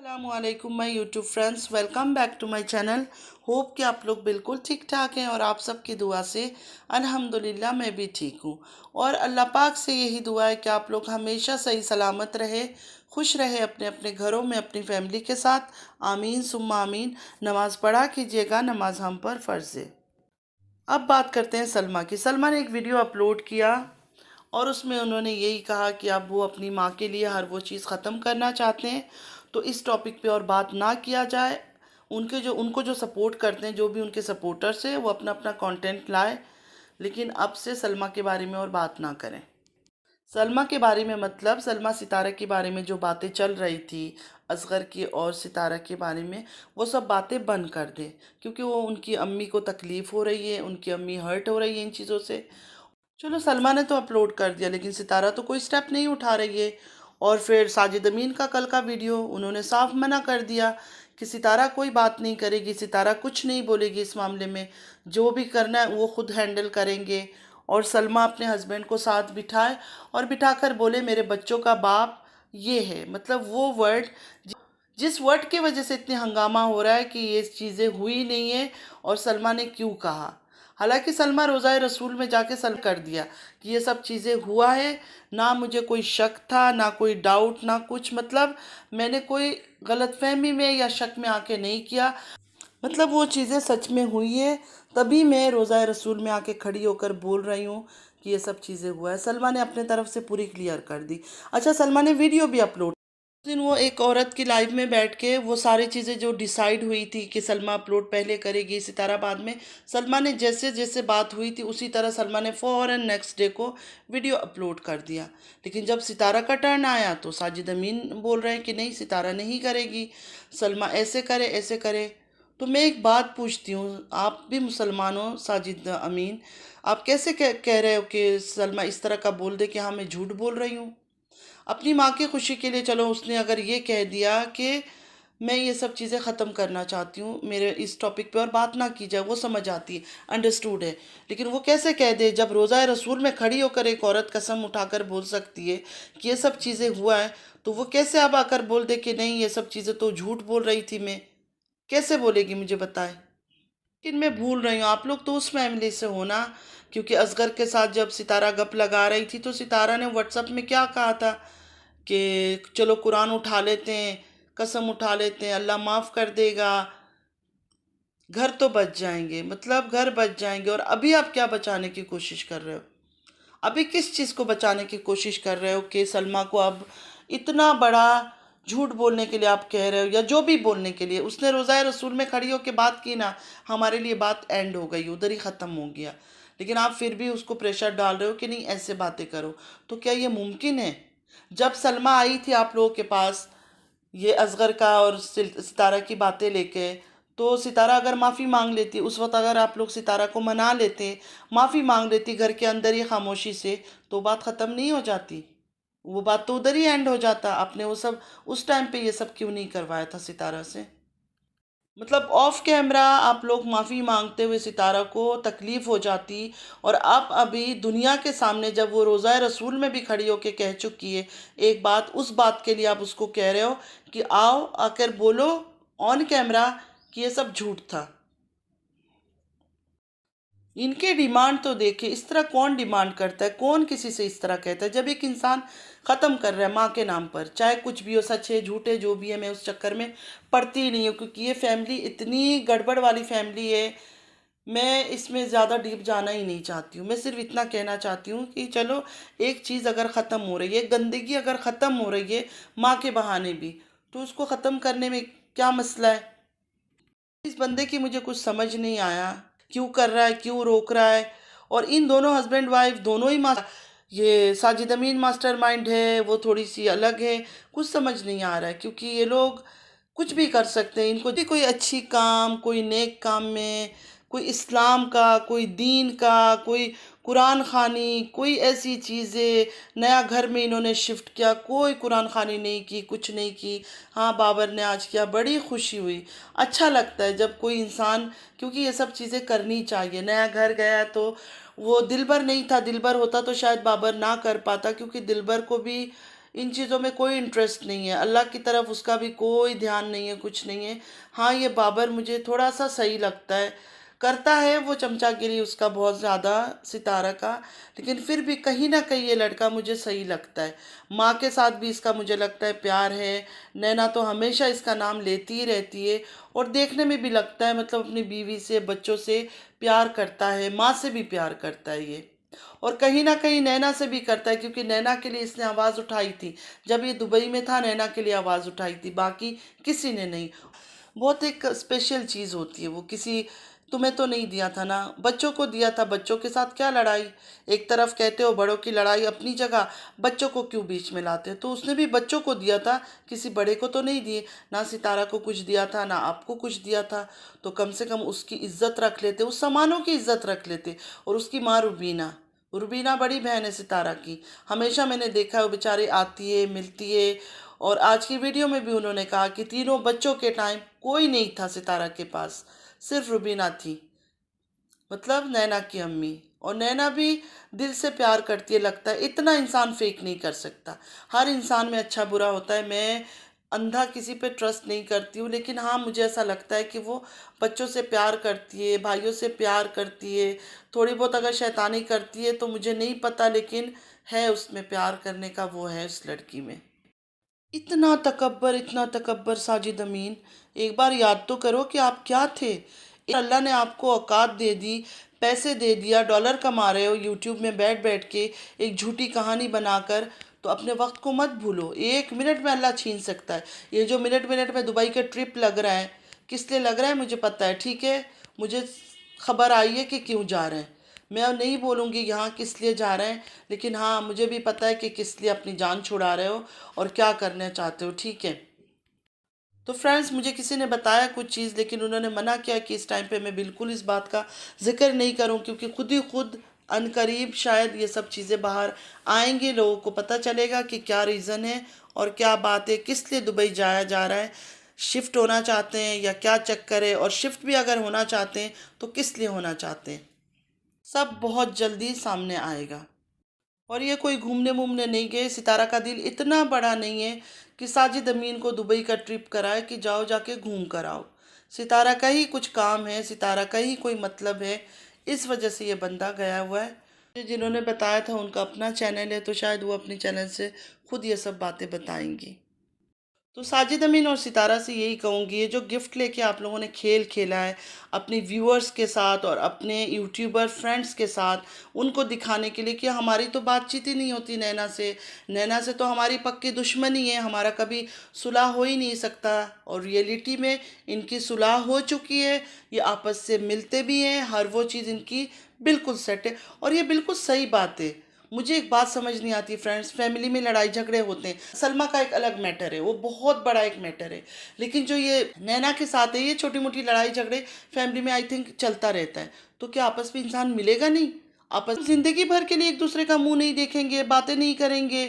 अस्सलामुअलैकुम my YouTube friends, welcome back to my channel. Hope कि आप लोग बिल्कुल ठीक ठाक हैं और आप सबकी दुआ से अल्हम्दुलिल्लाह मैं भी ठीक हूँ। और अल्लाह पाक से यही दुआ है कि आप लोग हमेशा सही सलामत रहे, खुश रहे अपने अपने घरों में अपनी फैमिली के साथ। आमीन सुम्मा आमीन। नमाज़ पढ़ा कीजिएगा, नमाज हम पर फ़र्ज़ है। अब बात करते हैं सलमा की। सलमा ने एक वीडियो अपलोड किया और उसमें उन्होंने यही कहा कि अब वो अपनी माँ के लिए हर वो चीज़ ख़त्म करना चाहते हैं, तो इस टॉपिक पे और बात ना किया जाए। उनको जो सपोर्ट करते हैं, जो भी उनके सपोर्टर्स हैं, वो अपना अपना कंटेंट लाए, लेकिन अब से सलमा के बारे में और बात ना करें। सलमा के बारे में मतलब सलमा सितारा के बारे में जो बातें चल रही थी, असगर की और सितारा के बारे में, वो सब बातें बंद कर दे, क्योंकि वो उनकी अम्मी को तकलीफ़ हो रही है, उनकी अम्मी हर्ट हो रही है इन चीज़ों से। चलो सलमा ने तो अपलोड कर दिया, लेकिन सितारा तो कोई स्टेप नहीं उठा रही है। और फिर साजिद अमीन का कल का वीडियो उन्होंने साफ मना कर दिया कि सितारा कोई बात नहीं करेगी, सितारा कुछ नहीं बोलेगी इस मामले में, जो भी करना है वो खुद हैंडल करेंगे। और सलमा अपने हस्बैंड को साथ बिठाए और बिठाकर बोले मेरे बच्चों का बाप ये है। मतलब वो वर्ड, जिस वर्ड की वजह से इतने हंगामा हो रहा है कि ये चीज़ें हुई नहीं है और सलमा ने क्यों कहा। हालांकि सलमा रोज़ाए रसूल में जाके सल कर दिया कि ये सब चीज़ें हुआ है, ना मुझे कोई शक था, ना कोई डाउट, ना कुछ। मतलब मैंने कोई गलतफहमी में या शक में आके नहीं किया। मतलब वो चीज़ें सच में हुई है, तभी मैं रोज़ाए रसूल में आके खड़ी होकर बोल रही हूँ कि ये सब चीज़ें हुआ है। सलमा ने अपने तरफ से पूरी क्लियर कर दी। अच्छा, सलमा ने वीडियो भी अपलोड, उस दिन वो एक औरत की लाइव में बैठ के वो सारी चीज़ें जो डिसाइड हुई थी कि सलमा अपलोड पहले करेगी, सितारा बाद में, सलमा ने जैसे जैसे बात हुई थी उसी तरह सलमा ने फ़ौरन नेक्स्ट डे को वीडियो अपलोड कर दिया। लेकिन जब सितारा का टर्न आया तो साजिद अमीन बोल रहे हैं कि नहीं, सितारा नहीं करेगी, सलमा ऐसे करे ऐसे करे। तो मैं एक बात पूछती हूँ, आप भी मुसलमान हो साजिद अमीन, आप कैसे कह रहे हो कि सलमा इस तरह का बोल दे कि हाँ मैं झूठ बोल रही हूँ। अपनी माँ की खुशी के लिए चलो उसने अगर ये कह दिया कि मैं ये सब चीज़ें ख़त्म करना चाहती हूँ, मेरे इस टॉपिक पे और बात ना की जाए, वो समझ आती है, अंडरस्टूड है। लेकिन वो कैसे कह दे जब रोज़ाए रसूल में खड़ी होकर एक औरत कसम उठाकर बोल सकती है कि ये सब चीज़ें हुआ है, तो वो कैसे अब आकर बोल दे कि नहीं ये सब चीज़ें तो झूठ बोल रही थी मैं। कैसे बोलेगी, मुझे बताएं। लेकिन मैं भूल रही हूँ, आप लोग तो उस फैमिली से हो ना, क्योंकि असगर के साथ जब सितारा गप लगा रही थी तो सितारा ने व्हाट्सएप में क्या कहा था कि चलो कुरान उठा लेते हैं, कसम उठा लेते हैं, अल्लाह माफ़ कर देगा, घर तो बच जाएंगे। मतलब घर बच जाएंगे, और अभी आप क्या बचाने की कोशिश कर रहे हो? अभी किस चीज़ को बचाने की कोशिश कर रहे हो कि सलमा को अब इतना बड़ा झूठ बोलने के लिए आप कह रहे हो, या जो भी बोलने के लिए? उसने रोज़ाए रसूल में खड़ी होकर बात की ना, हमारे लिए बात एंड हो गई, उधर ही ख़त्म हो गया। लेकिन आप फिर भी उसको प्रेशर डाल रहे हो कि नहीं ऐसे बातें करो। तो क्या ये मुमकिन है? जब सलमा आई थी आप लोगों के पास ये असगर का और सितारा की बातें लेके, तो सितारा अगर माफ़ी मांग लेती उस वक्त, अगर आप लोग सितारा को मना लेते, माफ़ी मांग लेती घर के अंदर ही खामोशी से, तो बात ख़त्म नहीं हो जाती? वो बात तो उधर ही एंड हो जाता। आपने वो सब उस टाइम पे ये सब क्यों नहीं करवाया था सितारा से? मतलब ऑफ कैमरा आप लोग माफ़ी मांगते हुए सितारा को तकलीफ़ हो जाती, और आप अभी दुनिया के सामने जब वो रोज़ाए रसूल में भी खड़ी होके कह चुकी है एक बात, उस बात के लिए आप उसको कह रहे हो कि आओ आकर बोलो ऑन कैमरा कि ये सब झूठ था। इनके डिमांड तो देखिए, इस तरह कौन डिमांड करता है, कौन किसी से इस तरह कहता है? जब एक इंसान ख़त्म कर रहा है माँ के नाम पर, चाहे कुछ भी हो, सच है झूठ है जो भी है, मैं उस चक्कर में पड़ती ही नहीं हूँ, क्योंकि ये फैमिली इतनी गड़बड़ वाली फैमिली है, मैं इसमें ज़्यादा डीप जाना ही नहीं चाहती हूँ। मैं सिर्फ इतना कहना चाहती हूँ कि चलो एक चीज़ अगर ख़त्म हो रही है, गंदगी अगर ख़त्म हो रही है माँ के बहाने भी, तो उसको ख़त्म करने में क्या मसला है? इस बंदे की मुझे कुछ समझ नहीं आया, क्यों कर रहा है, क्यों रोक रहा है। और इन दोनों हस्बैंड वाइफ दोनों ही ये साजिद अमीन मास्टरमाइंड है, वो थोड़ी सी अलग है। कुछ समझ नहीं आ रहा है, क्योंकि ये लोग कुछ भी कर सकते हैं। इनको भी कोई अच्छी काम, कोई नेक काम में, कोई इस्लाम का, कोई दीन का, कोई कुरान खानी, कोई ऐसी चीज़ें, नया घर में इन्होंने शिफ्ट किया, कोई कुरान खानी नहीं की, कुछ नहीं की। हाँ बाबर ने आज किया, बड़ी खुशी हुई, अच्छा लगता है जब कोई इंसान, क्योंकि ये सब चीज़ें करनी चाहिए। नया घर गया है तो वो दिलबर नहीं था, दिलबर होता तो शायद बाबर ना कर पाता, क्योंकि दिलबर को भी इन चीज़ों में कोई इंटरेस्ट नहीं है, अल्लाह की तरफ उसका भी कोई ध्यान नहीं है, कुछ नहीं है। हाँ, ये बाबर मुझे थोड़ा सा सही लगता है, करता है वो चमचागिरी उसका बहुत ज़्यादा, सितारा का, लेकिन फिर भी कहीं ना कहीं ये लड़का मुझे सही लगता है। माँ के साथ भी इसका मुझे लगता है प्यार है। नैना तो हमेशा इसका नाम लेती ही रहती है, और देखने में भी लगता है मतलब अपनी बीवी से, बच्चों से प्यार करता है, माँ से भी प्यार करता है ये। और कहीं ना कहीं नैना से भी करता है, क्योंकि नैना के लिए इसने आवाज़ उठाई थी। जब ये दुबई में था, नैना के लिए आवाज़ उठाई थी, बाकी किसी ने नहीं। बहुत एक स्पेशल चीज़ होती है वो, किसी, तुम्हें तो नहीं दिया था ना, बच्चों को दिया था। बच्चों के साथ क्या लड़ाई? एक तरफ कहते हो बड़ों की लड़ाई अपनी जगह, बच्चों को क्यों बीच में लाते हो? तो उसने भी बच्चों को दिया था, किसी बड़े को तो नहीं दिए ना। सितारा को कुछ दिया था ना आपको कुछ दिया था, तो कम से कम उसकी इज्जत रख लेते, उस सामानों की इज्जत रख लेते। और उसकी माँ रुबीना, रुबीना बड़ी बहन है सितारा की, हमेशा मैंने देखा है वो बेचारी आती है, मिलती है। और आज की वीडियो में भी उन्होंने कहा कि तीनों बच्चों के टाइम कोई नहीं था सितारा के पास, सिर्फ रुबीना थी, मतलब नैना की अम्मी। और नैना भी दिल से प्यार करती है, लगता है इतना इंसान फेक नहीं कर सकता। हर इंसान में अच्छा बुरा होता है। मैं अंधा किसी पे ट्रस्ट नहीं करती हूँ, लेकिन हाँ, मुझे ऐसा लगता है कि वो बच्चों से प्यार करती है, भाइयों से प्यार करती है। थोड़ी बहुत अगर शैतानी करती है तो मुझे नहीं पता, लेकिन है उसमें प्यार करने का, वो है उस लड़की में। इतना तकब्बर, इतना तकब्बर साजिद अमीन, एक बार याद तो करो कि आप क्या थे। अल्लाह ने आपको औकात दे दी, पैसे दे दिया, डॉलर कमा रहे हो यूट्यूब में बैठ बैठ के एक झूठी कहानी बनाकर, तो अपने वक्त को मत भूलो। एक मिनट में अल्लाह छीन सकता है। ये जो मिनट मिनट में दुबई के ट्रिप लग रहा है, किस लिए लग रहा है मुझे पता है, ठीक है। मुझे खबर आई है कि क्यों जा रहे हैं। मैं अब नहीं बोलूँगी यहाँ किस लिए जा रहे हैं, लेकिन हाँ, मुझे भी पता है कि किस लिए अपनी जान छुड़ा रहे हो और क्या करना चाहते हो, ठीक है। तो फ्रेंड्स, मुझे किसी ने बताया कुछ चीज़, लेकिन उन्होंने मना किया कि इस टाइम पे मैं बिल्कुल इस बात का जिक्र नहीं करूं, क्योंकि खुद ही खुद अनकरीब शायद ये सब चीज़ें बाहर आएंगी, लोगों को पता चलेगा कि क्या रीज़न है और क्या बात है, किस लिए दुबई जाया जा रहा है। शिफ्ट होना चाहते हैं या क्या चक्कर है, और शिफ्ट भी अगर होना चाहते हैं तो किस लिए होना चाहते हैं, सब बहुत जल्दी सामने आएगा। और ये कोई घूमने वूमने नहीं गए। सितारा का दिल इतना बड़ा नहीं है कि साजिद अमीन को दुबई का ट्रिप कराए कि जाओ जाके घूम कर आओ। सितारा का ही कुछ काम है, सितारा का ही कोई मतलब है, इस वजह से ये बंदा गया हुआ है। जिन्होंने बताया था उनका अपना चैनल है, तो शायद वो अपने चैनल से खुद ये सब बातें बताएंगी। तो साजिद अमीन और सितारा से यही कहूँगी, ये जो गिफ्ट लेके आप लोगों ने खेल खेला है अपने व्यूअर्स के साथ और अपने यूट्यूबर फ्रेंड्स के साथ, उनको दिखाने के लिए कि हमारी तो बातचीत ही नहीं होती नैना से, नैना से तो हमारी पक्की दुश्मनी है, हमारा कभी सुलह हो ही नहीं सकता। और रियलिटी में इनकी सुलह हो चुकी है, ये आपस से मिलते भी हैं, हर वो चीज़ इनकी बिल्कुल सेट है। और ये बिल्कुल सही बात है। मुझे एक बात समझ नहीं आती फ्रेंड्स, फैमिली में लड़ाई झगड़े होते हैं, सलमा का एक अलग मैटर है, वो बहुत बड़ा एक मैटर है, लेकिन जो ये नैना के साथ है, ये छोटी मोटी लड़ाई झगड़े फैमिली में आई थिंक चलता रहता है। तो क्या आपस में इंसान मिलेगा नहीं? आपस में जिंदगी भर के लिए एक दूसरे का मुंह नहीं देखेंगे, बातें नहीं करेंगे?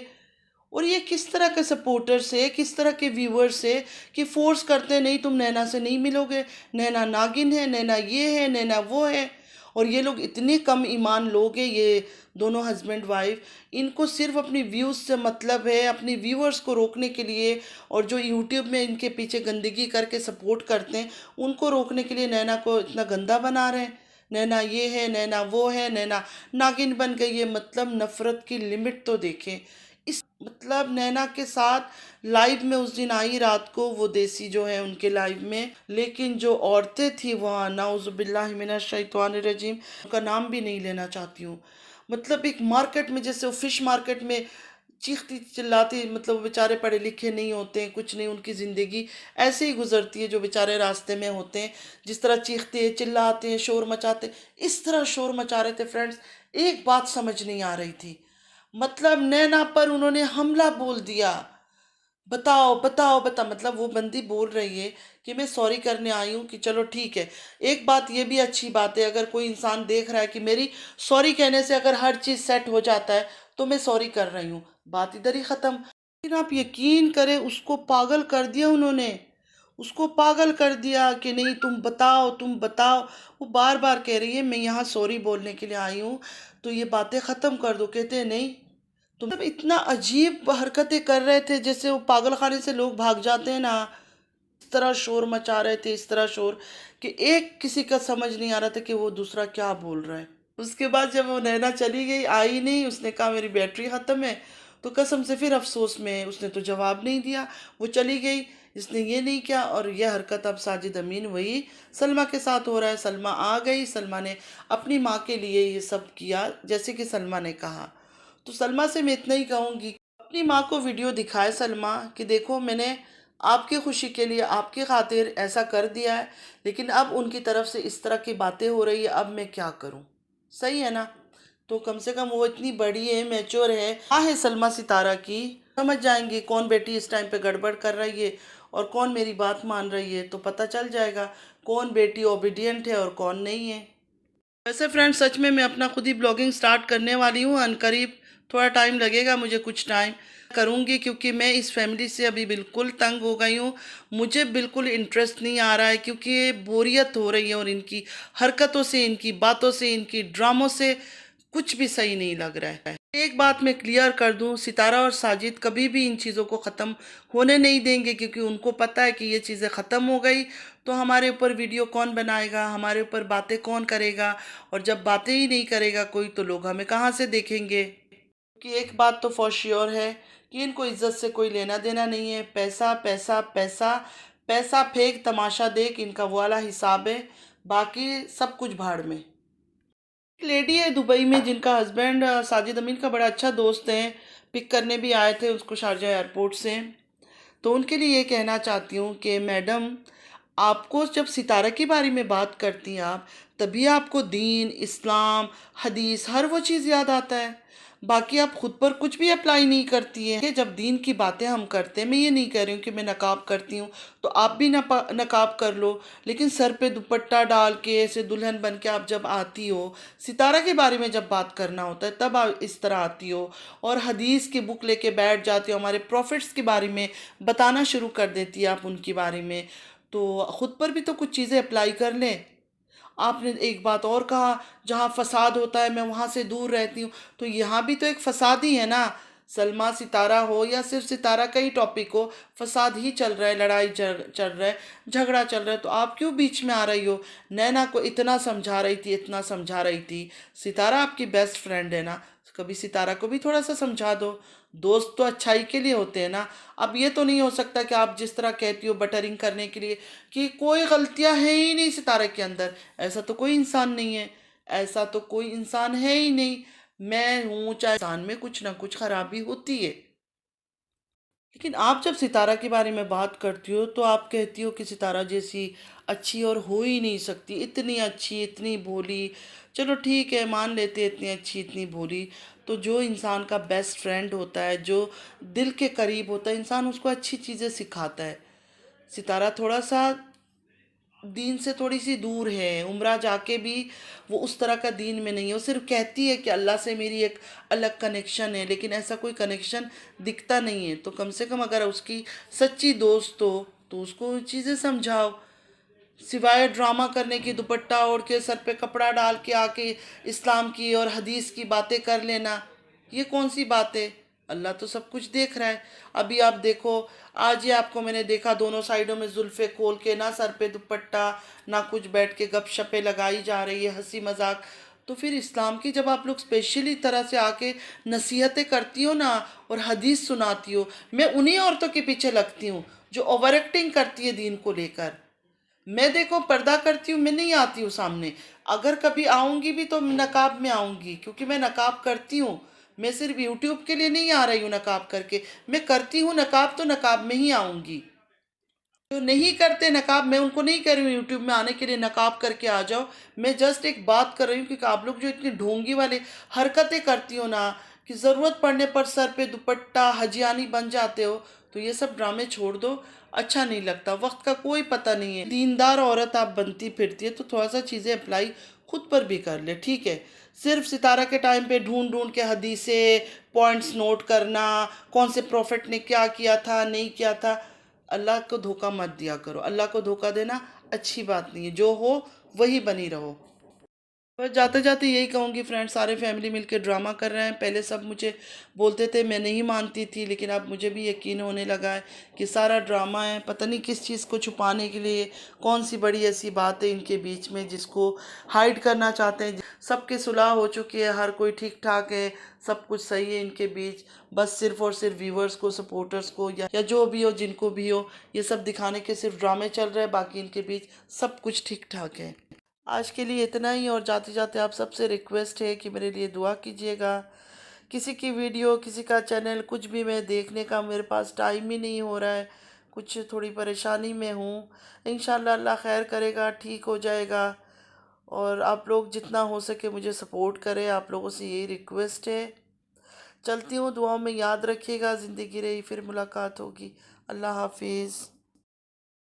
और ये किस तरह के सपोर्टर्स है, किस तरह के व्यूअर्स है कि फोर्स करते हैं नहीं तुम नैना से नहीं मिलोगे, नैना नागिन है, नैना ये है, नैना वो है। और ये लोग इतने कम ईमान लोग हैं, ये दोनों हस्बैंड वाइफ, इनको सिर्फ अपनी व्यूज़ से मतलब है, अपनी व्यूअर्स को रोकने के लिए। और जो यूट्यूब में इनके पीछे गंदगी करके सपोर्ट करते हैं, उनको रोकने के लिए नैना को इतना गंदा बना रहे हैं। नैना ये है, नैना वो है, नैना नागिन बन गई है, मतलब नफ़रत की लिमिट तो देखें। इस मतलब नैना के साथ लाइव में उस दिन आई रात को, वो देसी जो है उनके लाइव में, लेकिन जो औरतें थी वहाँ, नाउज़ुबिल्लाहि मिनश शैतानिर रजीम, उनका नाम भी नहीं लेना चाहती हूँ। मतलब एक मार्केट में, जैसे वो फिश मार्केट में चीखती चिल्लाती, मतलब वो बेचारे पढ़े लिखे नहीं होते हैं, कुछ नहीं, उनकी ज़िंदगी ऐसे ही गुजरती है जो बेचारे रास्ते में होते हैं, जिस तरह चीखते हैं, चिल्लाते हैं, शोर मचाते हैं, इस तरह शोर मचा रहे थे फ्रेंड्स। एक बात समझ नहीं आ रही थी, मतलब नैना पर उन्होंने हमला बोल दिया। बताओ बताओ बता, मतलब वो बंदी बोल रही है कि मैं सॉरी करने आई हूँ, कि चलो ठीक है। एक बात ये भी अच्छी बात है, अगर कोई इंसान देख रहा है कि मेरी सॉरी कहने से अगर हर चीज़ सेट हो जाता है, तो मैं सॉरी कर रही हूँ, बात इधर ही ख़त्म। लेकिन आप यकीन करें, उसको पागल कर दिया उन्होंने, उसको पागल कर दिया कि नहीं तुम बताओ, तुम बताओ। वो बार बार कह रही है मैं यहाँ सॉरी बोलने के लिए आई हूँ, तो ये बातें ख़त्म कर दो। कहते हैं नहीं, तो मतलब इतना अजीब हरकतें कर रहे थे, जैसे वो पागल खाने से लोग भाग जाते हैं ना, इस तरह शोर मचा रहे थे, इस तरह शोर कि एक किसी का समझ नहीं आ रहा था कि वो दूसरा क्या बोल रहा है। उसके बाद जब वो नैना चली गई, आई नहीं, उसने कहा मेरी बैटरी ख़त्म है, तो कसम से फिर अफसोस में उसने तो जवाब नहीं दिया, वो चली गई, इसने ये नहीं किया। और यह हरकत अब साजिद अमीन वही सलमा के साथ हो रहा है। सलमा आ गई, सलमा ने अपनी माँ के लिए ये सब किया जैसे कि सलमा ने कहा। तो सलमा से मैं इतना ही कहूँगी, अपनी माँ को वीडियो दिखाए सलमा कि देखो मैंने आपकी खुशी के लिए आपकी खातिर ऐसा कर दिया है, लेकिन अब उनकी तरफ से इस तरह की बातें हो रही है, अब मैं क्या करूँ। सही है ना। तो कम से कम वो इतनी बड़ी है, मैच्योर है, माँ है सलमा सितारा की, समझ जाएंगे कौन बेटी इस टाइम पे गड़बड़ कर रही है और कौन मेरी बात मान रही है। तो पता चल जाएगा कौन बेटी ओबीडियंट है और कौन नहीं है। वैसे फ्रेंड्स, सच में मैं अपना खुद ही ब्लॉगिंग स्टार्ट करने वाली हूँ अनकरीब। थोड़ा टाइम लगेगा, मुझे कुछ टाइम करूँगी, क्योंकि मैं इस फैमिली से अभी बिल्कुल तंग हो गई हूँ। मुझे बिल्कुल इंटरेस्ट नहीं आ रहा है, क्योंकि ये बोरियत हो रही है और इनकी हरकतों से, इनकी बातों से, इनकी ड्रामों से कुछ भी सही नहीं लग रहा है। एक बात मैं क्लियर कर दूं, सितारा और साजिद कभी भी इन चीज़ों को ख़त्म होने नहीं देंगे, क्योंकि उनको पता है कि ये चीज़ें ख़त्म हो गई तो हमारे ऊपर वीडियो कौन बनाएगा, हमारे ऊपर बातें कौन करेगा। और जब बातें ही नहीं करेगा कोई, तो लोग हमें कहाँ से देखेंगे। कि एक बात तो फॉर श्योर है कि इनको इज्जत से कोई लेना देना नहीं है। पैसा पैसा पैसा, पैसा फेंक तमाशा देख, इनका वो वाला हिसाब है। बाकी सब कुछ भाड़ में। एक लेडी है दुबई में जिनका हस्बैंड साजिद अमीन का बड़ा अच्छा दोस्त है, पिक करने भी आए थे उसको शारजा एयरपोर्ट से। तो उनके लिए ये कहना चाहती हूँ कि मैडम, आपको जब सितारा के बारे में बात करती हैं आप, तभी आपको दीन, इस्लाम, हदीस, हर वो चीज़ याद आता है। बाकी आप खुद पर कुछ भी अप्लाई नहीं करती हैं। कि जब दीन की बातें हम करते हैं, मैं ये नहीं कह रही हूँ कि मैं नकाब करती हूँ तो आप भी नकाब कर लो, लेकिन सर पे दुपट्टा डाल के ऐसे दुल्हन बन के आप जब आती हो, सितारा के बारे में जब बात करना होता है तब आप इस तरह आती हो और हदीस की बुक लेके बैठ जाती हो, हमारे प्रॉफिट्स के बारे में बताना शुरू कर देती है आप उनके बारे में। तो ख़ुद पर भी तो कुछ चीज़ें अप्लाई कर लें। आपने एक बात और कहा, जहाँ फसाद होता है मैं वहाँ से दूर रहती हूँ, तो यहाँ भी तो एक फसाद ही है ना। सलमा सितारा हो या सिर्फ सितारा का ही टॉपिक हो, फसाद ही चल रहा है, लड़ाई चल रहा है, झगड़ा चल रहा है, तो आप क्यों बीच में आ रही हो। नैना को इतना समझा रही थी, इतना समझा रही थी। सितारा आपकी बेस्ट फ्रेंड है ना, कभी सितारा को भी थोड़ा सा समझा दो। दोस्त तो अच्छाई के लिए होते हैं ना। अब ये तो नहीं हो सकता कि आप जिस तरह कहती हो बटरिंग करने के लिए कि कोई गलतियां हैं ही नहीं सितारे के अंदर, ऐसा तो कोई इंसान नहीं है, ऐसा तो कोई इंसान है ही नहीं। मैं हूँ चाहे, इंसान में कुछ ना कुछ खराबी होती है। लेकिन आप जब सितारा के बारे में बात करती हो तो आप कहती हो कि सितारा जैसी अच्छी और हो ही नहीं सकती, इतनी अच्छी, इतनी भोली। चलो ठीक है, मान लेते हैं इतनी अच्छी, इतनी भोली। तो जो इंसान का बेस्ट फ्रेंड होता है, जो दिल के करीब होता है, इंसान उसको अच्छी चीज़ें सिखाता है। सितारा थोड़ा सा दीन से थोड़ी सी दूर है, उम्रा जाके भी वो उस तरह का दीन में नहीं है। वो सिर्फ कहती है कि अल्लाह से मेरी एक अलग कनेक्शन है, लेकिन ऐसा कोई कनेक्शन दिखता नहीं है। तो कम से कम अगर उसकी सच्ची दोस्त हो तो उसको चीज़ें समझाओ। सिवाय ड्रामा करने की, दुपट्टा ओढ़ के सर पे कपड़ा डाल के आके इस्लाम की और हदीस की बातें कर लेना, ये कौन सी बात है। अल्लाह तो सब कुछ देख रहा है। अभी आप देखो, आज ही आपको मैंने देखा दोनों साइडों में जुल्फे खोल के, ना सर पे दुपट्टा, ना कुछ, बैठ के गपशपे लगाई जा रही है, हंसी मजाक। तो फिर इस्लाम की जब आप लोग स्पेशली तरह से आके नसीहतें करती हो ना और हदीस सुनाती हो, मैं उन्हीं औरतों के पीछे लगती हूँ जो ओवर एक्टिंग करती है दीन को लेकर। मैं देखो पर्दा करती हूँ, मैं नहीं आती हूँ सामने। अगर कभी आऊँगी भी तो नकाब में आऊँगी, क्योंकि मैं नकाब करती हूँ। मैं सिर्फ यूट्यूब के लिए नहीं आ रही हूँ नकाब करके, मैं करती हूँ नकाब, तो नकाब में ही आऊँगी। जो नहीं करते नकाब, मैं उनको नहीं कह रही हूँ यूट्यूब में आने के लिए नकाब करके आ जाओ। मैं जस्ट एक बात कर रही हूँ कि आप लोग जो इतनी ढोंगी वाले हरकतें करती हो ना, कि ज़रूरत पड़ने पर सर पे दुपट्टा हजियानी बन जाते हो, तो ये सब ड्रामे छोड़ दो। अच्छा नहीं लगता, वक्त का कोई पता नहीं है। दीनदार औरत आप बनती फिरती है तो थोड़ा सा चीज़ें अप्लाई खुद पर भी कर ले, ठीक है। सिर्फ सितारा के टाइम पे ढूंढ ढूंढ के हदीसें, पॉइंट्स नोट करना, कौन से प्रॉफिट ने क्या किया था, नहीं किया था। अल्लाह को धोखा मत दिया करो। अल्लाह को धोखा देना अच्छी बात नहीं है। जो हो वही बनी रहो। बस जाते जाते यही कहूँगी फ्रेंड्स, सारे फैमिली मिलके ड्रामा कर रहे हैं। पहले सब मुझे बोलते थे, मैं नहीं मानती थी, लेकिन अब मुझे भी यकीन होने लगा है कि सारा ड्रामा है। पता नहीं किस चीज़ को छुपाने के लिए, कौन सी बड़ी ऐसी बात है इनके बीच में जिसको हाइड करना चाहते हैं। सबकी सुलह हो चुकी है, हर कोई ठीक ठाक है, सब कुछ सही है इनके बीच। बस सिर्फ और सिर्फ व्यूवर्स को, सपोर्टर्स को, या जो भी हो, जिनको भी हो, ये सब दिखाने के सिर्फ ड्रामे चल रहे हैं। बाकी इनके बीच सब कुछ ठीक ठाक है। आज के लिए इतना ही, और जाते जाते आप सबसे रिक्वेस्ट है कि मेरे लिए दुआ कीजिएगा। किसी की वीडियो, किसी का चैनल, कुछ भी मैं देखने का मेरे पास टाइम ही नहीं हो रहा है। कुछ थोड़ी परेशानी में हूँ। इंशाल्लाह अल्लाह खैर करेगा, ठीक हो जाएगा। और आप लोग जितना हो सके मुझे सपोर्ट करें, आप लोगों से यही रिक्वेस्ट है। चलती हूँ, दुआओं में याद रखिएगा। ज़िंदगी रही फिर मुलाकात होगी। अल्लाह हाफिज़।